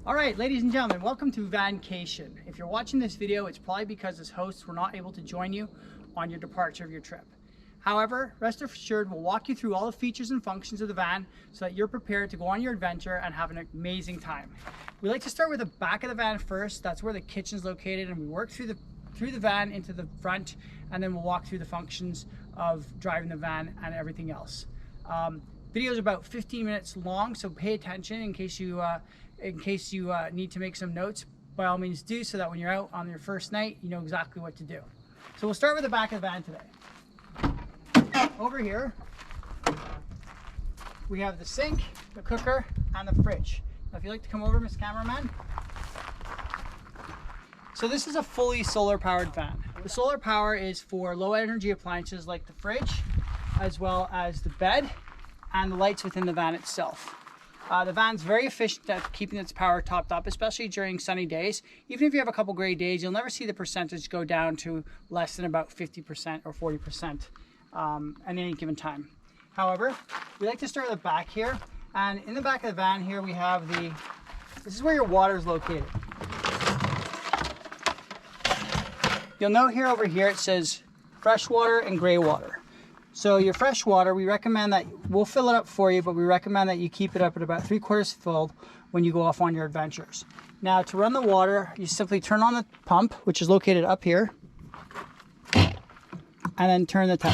All right, ladies and gentlemen, welcome to Vancation. If you're watching this video, it's probably because as hosts were not able to join you on your departure of your trip. However, rest assured, we'll walk you through all the features and functions of the van so that you're prepared to go on your adventure and have an amazing time. We like to start with the back of the van first. That's where the kitchen's located, and we work through the van into the front, and then we'll walk through the functions of driving the van and everything else. Video is about 15 minutes long, so pay attention in case you need to make some notes. By all means do, so that when you're out on your first night, you know exactly what to do. So we'll start with the back of the van today. Over here, we have the sink, the cooker, and the fridge. Now if you'd like to come over, Miss Cameraman. So this is a fully solar powered van. The solar power is for low energy appliances like the fridge, as well as the bed and the lights within the van itself. The van's very efficient at keeping its power topped up, especially during sunny days. Even if you have a couple gray days, you'll never see the percentage go down to less than about 50% or 40% at any given time. However, we like to start at the back here, and in the back of the van here we have this is where your water is located. You'll note here over here it says fresh water and gray water. So your fresh water, we recommend that, we'll fill it up for you, but we recommend that you keep it up at about 3/4 filled when you go off on your adventures. Now to run the water, you simply turn on the pump, which is located up here, and then turn the tap.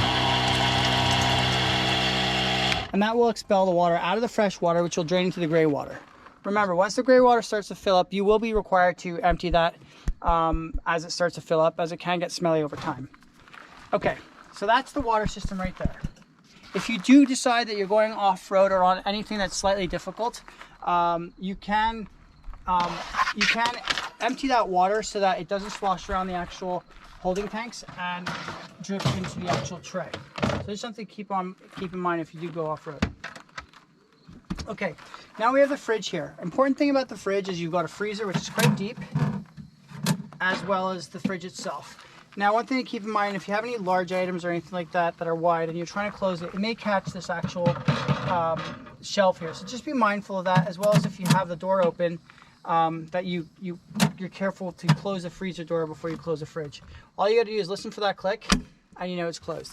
And that will expel the water out of the fresh water, which will drain into the gray water. Remember, once the gray water starts to fill up, you will be required to empty that as it starts to fill up, as it can get smelly over time. Okay. So that's the water system right there. If you do decide that you're going off-road or on anything that's slightly difficult, you can empty that water so that it doesn't slosh around the actual holding tanks and drip into the actual tray. So there's something to keep in mind if you do go off-road. Okay, now we have the fridge here. Important thing about the fridge is you've got a freezer, which is quite deep, as well as the fridge itself. Now, one thing to keep in mind, if you have any large items or anything like that that are wide and you're trying to close it, it may catch this actual shelf here. So just be mindful of that, as well as if you have the door open, that you're careful to close the freezer door before you close the fridge. All you got to do is listen for that click, and you know it's closed.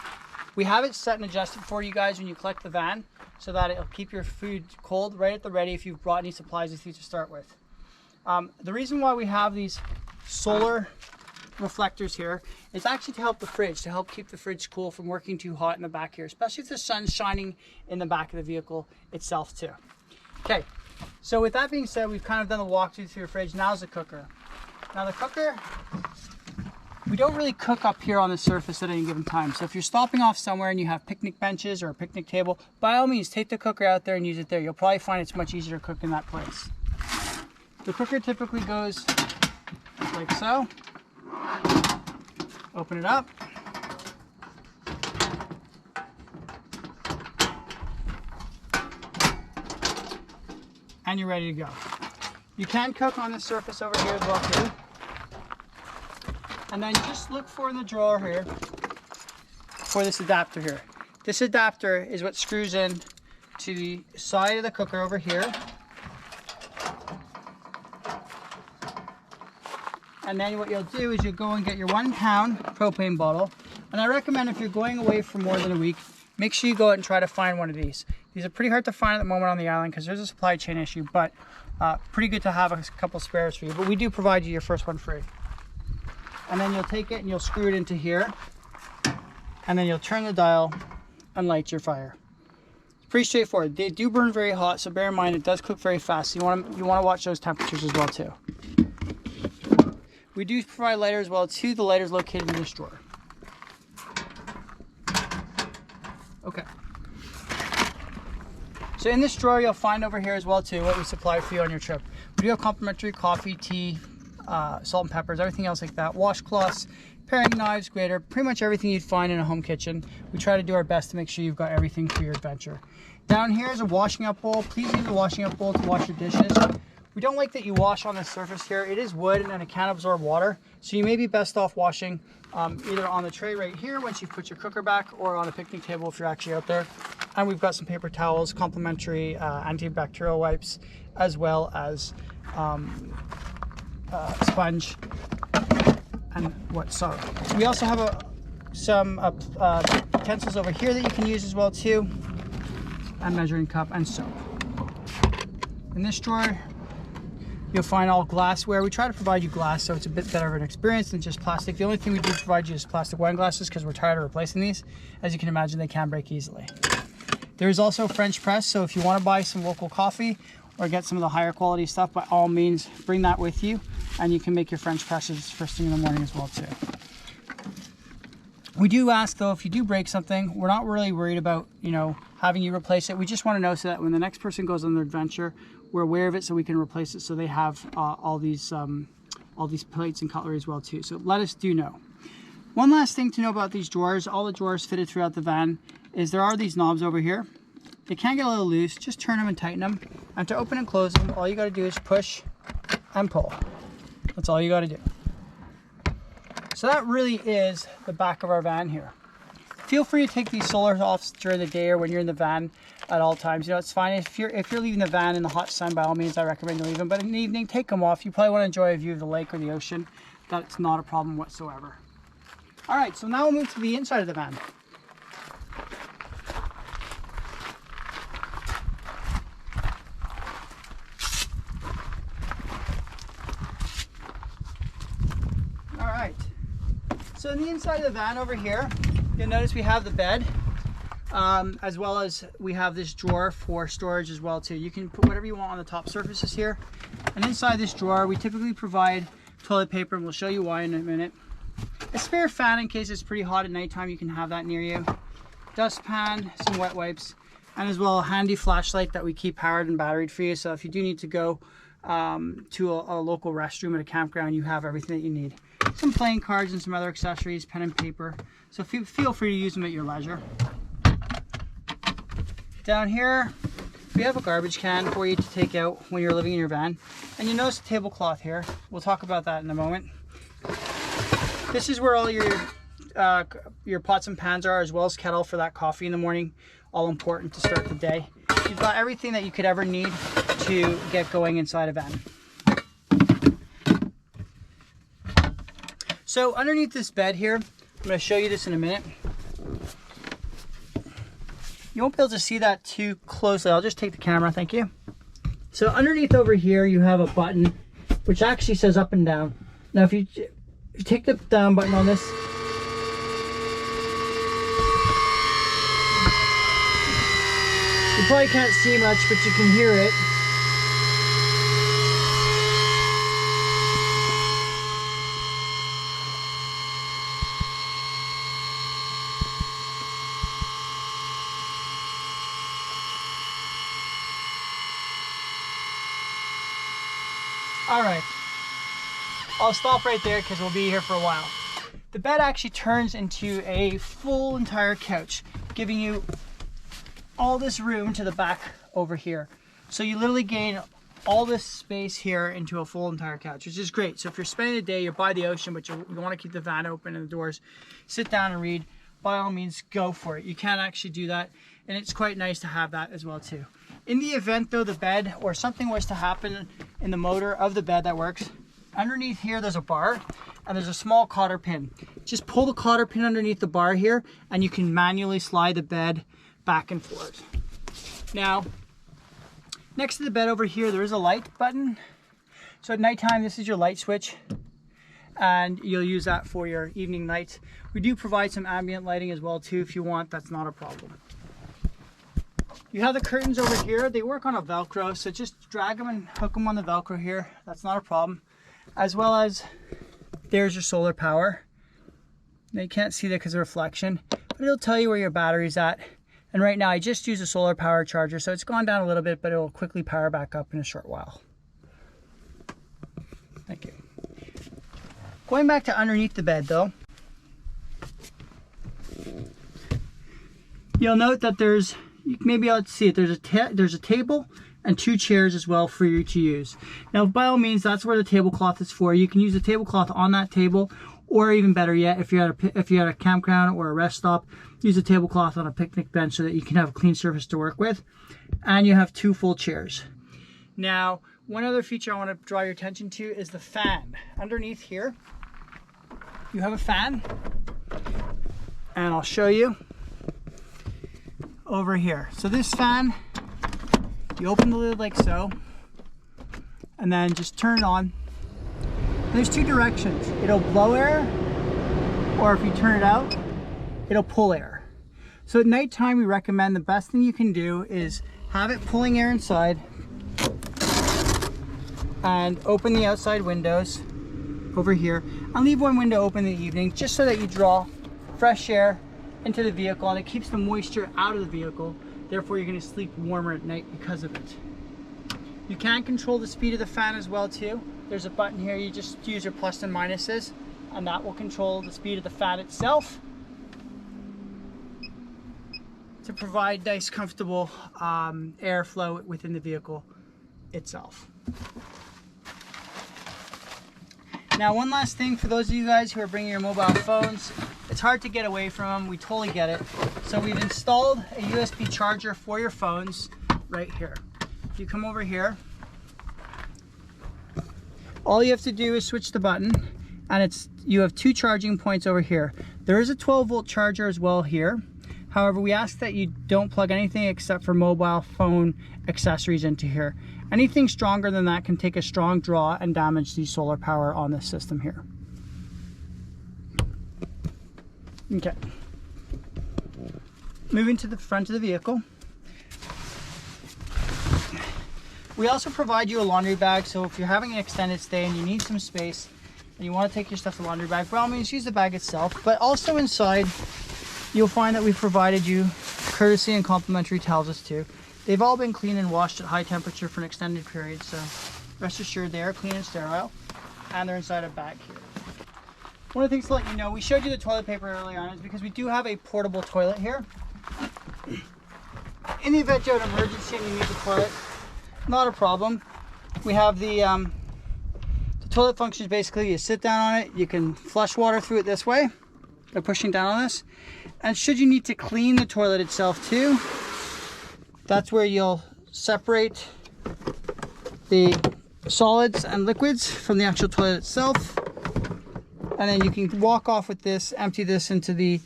We have it set and adjusted for you guys when you collect the van, so that it'll keep your food cold right at the ready if you've brought any supplies with you to start with. The reason why we have these solar reflectors here is actually to help the fridge, to help keep the fridge cool from working too hot in the back here, especially if the sun's shining in the back of the vehicle itself too. Okay, so with that being said, we've kind of done the walkthrough through the fridge. Now's the cooker. Now the cooker, we don't really cook up here on the surface at any given time. So if you're stopping off somewhere and you have picnic benches or a picnic table, by all means take the cooker out there and use it there. You'll probably find it's much easier to cook in that place. The cooker typically goes like so. Open it up. And you're ready to go. You can cook on the surface over here as well too. And then just look for in the drawer here for this adapter here. This adapter is what screws in to the side of the cooker over here. And then what you'll do is you'll go and get your 1 pound propane bottle. And I recommend if you're going away for more than a week, make sure you go out and try to find one of these. These are pretty hard to find at the moment on the island because there's a supply chain issue, but pretty good to have a couple spares for you. But we do provide you your first one free. And then you'll take it and you'll screw it into here. And then you'll turn the dial and light your fire. It's pretty straightforward. They do burn very hot, so bear in mind it does cook very fast. So you want to watch those temperatures as well too. We do provide lighter as well too. The lighter is located in this drawer. Okay. So in this drawer you'll find over here as well too what we supply for you on your trip. We do have complimentary coffee, tea, salt and peppers, everything else like that. Washcloths, paring knives, grater, pretty much everything you'd find in a home kitchen. We try to do our best to make sure you've got everything for your adventure. Down here is a washing up bowl. Please use the washing up bowl to wash your dishes. We don't like that you wash on the surface here. It is wood and it can absorb water. So you may be best off washing either on the tray right here once you've put your cooker back, or on a picnic table if you're actually out there. And we've got some paper towels, complimentary antibacterial wipes, as well as sponge and what so. We also have some utensils over here that you can use as well too, and measuring cup and soap. In this drawer you'll find all glassware. We try to provide you glass so it's a bit better of an experience than just plastic. The only thing we do provide you is plastic wine glasses because we're tired of replacing these. As you can imagine, they can break easily. There's also French press, so if you want to buy some local coffee or get some of the higher quality stuff, by all means bring that with you, and you can make your French presses first thing in the morning as well too. We do ask though, if you do break something, we're not really worried about, you know, having you replace it. We just want to know so that when the next person goes on their adventure, we're aware of it so we can replace it, so they have all these plates and cutlery as well too. So let us know. One last thing to know about these drawers, all the drawers fitted throughout the van, is there are these knobs over here. They can get a little loose, just turn them and tighten them. And to open and close them, all you got to do is push and pull. That's all you got to do. So that really is the back of our van here. Feel free to take these solars off during the day or when you're in the van at all times. You know, it's fine if you're leaving the van in the hot sun, by all means I recommend you leave them, but in the evening take them off. You probably want to enjoy a view of the lake or the ocean. That's not a problem whatsoever. All right, so now we'll move to the inside of the van. All right, so in the inside of the van over here, you'll notice we have the bed, as well as we have this drawer for storage as well too. You can put whatever you want on the top surfaces here. And inside this drawer, we typically provide toilet paper, and we'll show you why in a minute. A spare fan in case it's pretty hot at nighttime, you can have that near you. Dustpan, some wet wipes, and as well a handy flashlight that we keep powered and batteried for you. So if you do need to go to a local restroom at a campground, you have everything that you need. Some playing cards and some other accessories, pen and paper. So feel free to use them at your leisure. Down here, we have a garbage can for you to take out when you're living in your van. And you notice a tablecloth here. We'll talk about that in a moment. This is where all your pots and pans are, as well as kettle for that coffee in the morning. All important to start the day. You've got everything that you could ever need to get going inside a van. So underneath this bed here, I'm going to show you this in a minute. You won't be able to see that too closely. I'll just take the camera, thank you. So underneath over here, you have a button which actually says up and down. Now if you take the down button on this, you probably can't see much, but you can hear it. All right, I'll stop right there because we'll be here for a while. The bed actually turns into a full entire couch, giving you all this room to the back over here. So you literally gain all this space here into a full entire couch, which is great. So if you're spending the day, you're by the ocean, but you want to keep the van open and the doors, sit down and read, by all means, go for it. You can actually do that, and it's quite nice to have that as well too. In the event though the bed or something was to happen in the motor of the bed that works, underneath here there's a bar and there's a small cotter pin. Just pull the cotter pin underneath the bar here and you can manually slide the bed back and forth. Now, next to the bed over here there is a light button. So at nighttime this is your light switch and you'll use that for your evening lights. We do provide some ambient lighting as well too if you want, that's not a problem. You have the curtains over here. They work on a Velcro, so just drag them and hook them on the Velcro here. That's not a problem. As well as, there's your solar power. Now you can't see that because of reflection, but it'll tell you where your battery's at. And right now I just use a solar power charger, so it's gone down a little bit, but it will quickly power back up in a short while. Thank you. Going back to underneath the bed though, you'll note that there's, maybe I'll see it, there's a table and 2 chairs as well for you to use. Now by all means, that's where the tablecloth is for. You can use the tablecloth on that table, or even better yet, if you're at a campground or a rest stop, use a tablecloth on a picnic bench so that you can have a clean surface to work with. And you have 2 full chairs. Now One other feature I want to draw your attention to is the fan. Underneath here, you have a fan, and I'll show you over here. So this fan, you open the lid like so, and then just turn it on. And there's two directions. It'll blow air, or if you turn it out, it'll pull air. So at nighttime, we recommend the best thing you can do is have it pulling air inside and open the outside windows over here and leave one window open in the evening just so that you draw fresh air into the vehicle and it keeps the moisture out of the vehicle. Therefore, you're going to sleep warmer at night because of it. You can control the speed of the fan as well too. There's a button here, you just use your plus and minuses and that will control the speed of the fan itself to provide nice comfortable airflow within the vehicle itself. Now, one last thing for those of you guys who are bringing your mobile phones, it's hard to get away from them, we totally get it. So we've installed a USB charger for your phones right here. If you come over here, all you have to do is switch the button and you have two charging points over here. There is a 12-volt charger as well here. However, we ask that you don't plug anything except for mobile phone accessories into here. Anything stronger than that can take a strong draw and damage the solar power on this system here. Okay. Moving to the front of the vehicle. We also provide you a laundry bag, so if you're having an extended stay and you need some space and you want to take your stuff to the laundry bag, by all means use the bag itself. But also inside, you'll find that we've provided you courtesy and complimentary towels too. They've all been cleaned and washed at high temperature for an extended period, so rest assured they are clean and sterile, and they're inside a bag here. One of the things to let you know, we showed you the toilet paper earlier on, is because we do have a portable toilet here. In the event of an emergency and you need the toilet, not a problem. We have the toilet functions. Basically, you sit down on it, you can flush water through it this way by pushing down on this, and should you need to clean the toilet itself too, that's where you'll separate the solids and liquids from the actual toilet itself, and then you can walk off with this, empty this into the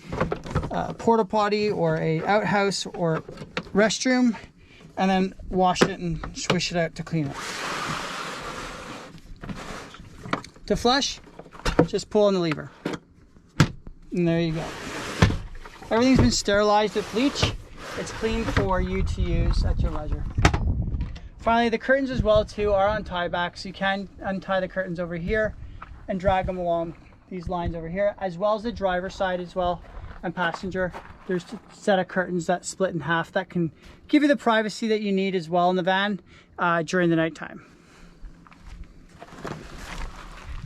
porta potty or a outhouse or restroom, and then wash it and swish it out to clean it. To flush, just pull on the lever. And there you go. Everything's been sterilized with bleach. It's clean for you to use at your leisure. Finally, the curtains as well too are on tie back, so you can untie the curtains over here and drag them along these lines over here, as well as the driver's side as well and passenger. There's a set of curtains that split in half that can give you the privacy that you need as well in the van during the nighttime.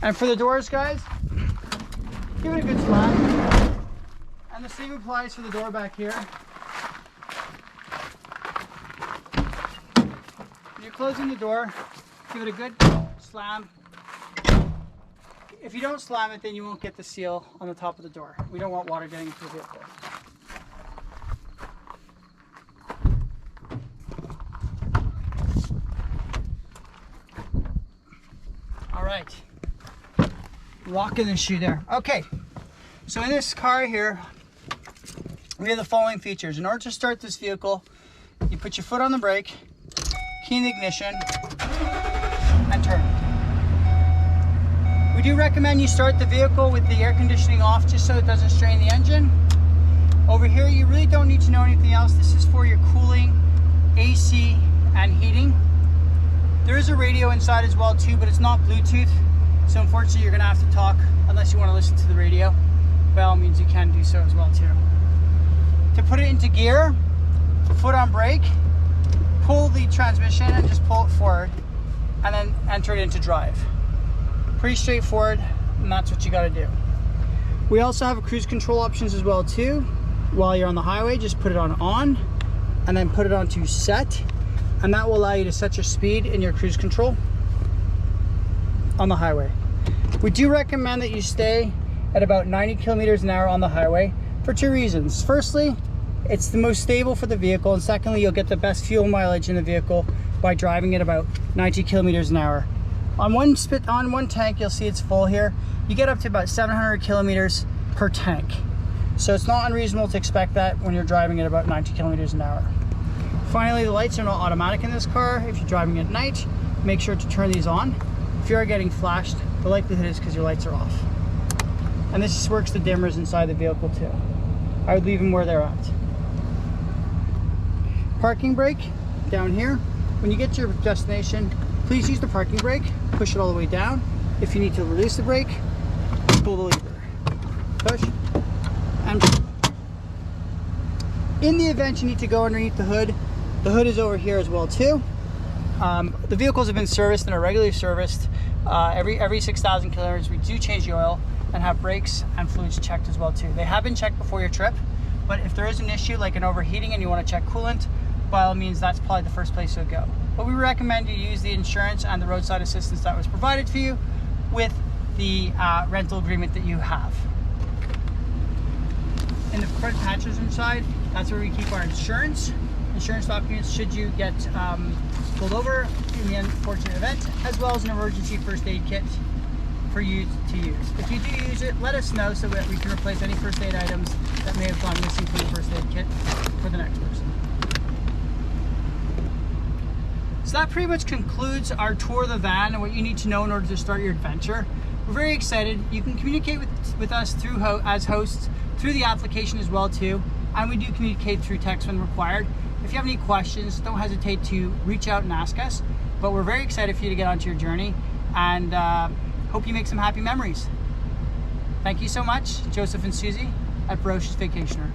And for the doors, guys, give it a good slam. And the same applies for the door back here. When you're closing the door, give it a good slam. If you don't slam it, then you won't get the seal on the top of the door. We don't want water getting into the vehicle. All right, rocking the shoe there. Okay, so in this car here, we have the following features. In order to start this vehicle, you put your foot on the brake, key in the ignition, and turn. We do recommend you start the vehicle with the air conditioning off just so it doesn't strain the engine. Over here, you really don't need to know anything else. This is for your cooling, AC, and heating. There is a radio inside as well too, but it's not Bluetooth. So unfortunately, you're gonna have to talk unless you wanna listen to the radio. By all means, you can do so as well too. To put it into gear, foot on brake, pull the transmission and just pull it forward, and then enter it into drive. Pretty straightforward, and that's what you gotta do. We also have cruise control options as well too. While you're on the highway, just put it on, and then put it on to set, and that will allow you to set your speed in your cruise control on the highway. We do recommend that you stay at about 90 kilometers an hour on the highway for two reasons. Firstly, it's the most stable for the vehicle, and secondly, you'll get the best fuel mileage in the vehicle by driving at about 90 kilometers an hour. On one tank, you'll see it's full here. You get up to about 700 kilometers per tank. So it's not unreasonable to expect that when you're driving at about 90 kilometers an hour. Finally, the lights are not automatic in this car. If you're driving at night, make sure to turn these on. If you are getting flashed, the likelihood is because your lights are off. And this just works the dimmers inside the vehicle too. I would leave them where they're at. Parking brake down here. When you get to your destination, please use the parking brake, push it all the way down. If you need to release the brake, pull the lever. Push and pull. In the event you need to go underneath the hood is over here as well too. The vehicles have been serviced and are regularly serviced. Every 6,000 kilometers we do change the oil and have brakes and fluids checked as well too. They have been checked before your trip, but if there is an issue like an overheating and you want to check coolant, by all means that's probably the first place to go. But we recommend you use the insurance and the roadside assistance that was provided for you with the rental agreement that you have. In the front passenger side, that's where we keep our insurance documents should you get pulled over in the unfortunate event, as well as an emergency first aid kit for you to use. If you do use it, let us know so that we can replace any first aid items that may have gone missing from the first aid kit for the next person. So that pretty much concludes our tour of the van and what you need to know in order to start your adventure. We're very excited. You can communicate with us as hosts through the application as well too, and we do communicate through text when required. If you have any questions, don't hesitate to reach out and ask us. But we're very excited for you to get onto your journey, and hope you make some happy memories. Thank you so much, Joseph and Susie at Ferocious Vacationer.